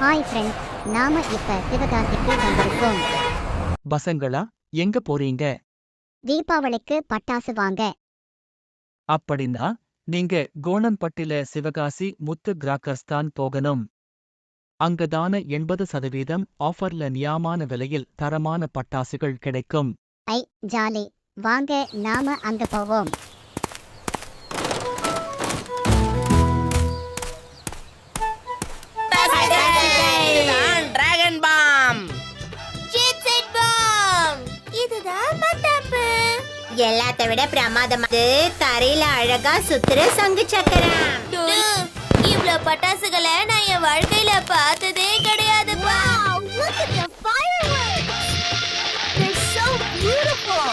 Hi friends, நாம இப்ப சிவகாசிக்கு வந்திருக்கோம். பசங்களா, எங்க போறீங்க? தீபாவளிக்கு பட்டாசு வாங்க. அப்படின்னா நீங்க கோணம்பட்டில சிவகாசி முத்து கிராக்கர்ஸ் தான் போகணும். அங்கதான 80% ஆஃபர்ல நியாயமான விலையில் தரமான பட்டாசுகள் கிடைக்கும். ஐ ஜாலி, வாங்க நாம அங்க போவோம். டிராகன் பாம், இதுதான் மத்தாப்பு. எல்லாத்த விட பிரமாதமானது தரையில அழகா சுத்துற சங்கு சக்கரம். இவ்ளோ பட்டாசுகளை நான் என் வாழ்க்கையில பார்த்ததே கிடையாதுப்பா. Look at the fireworks. They're so beautiful.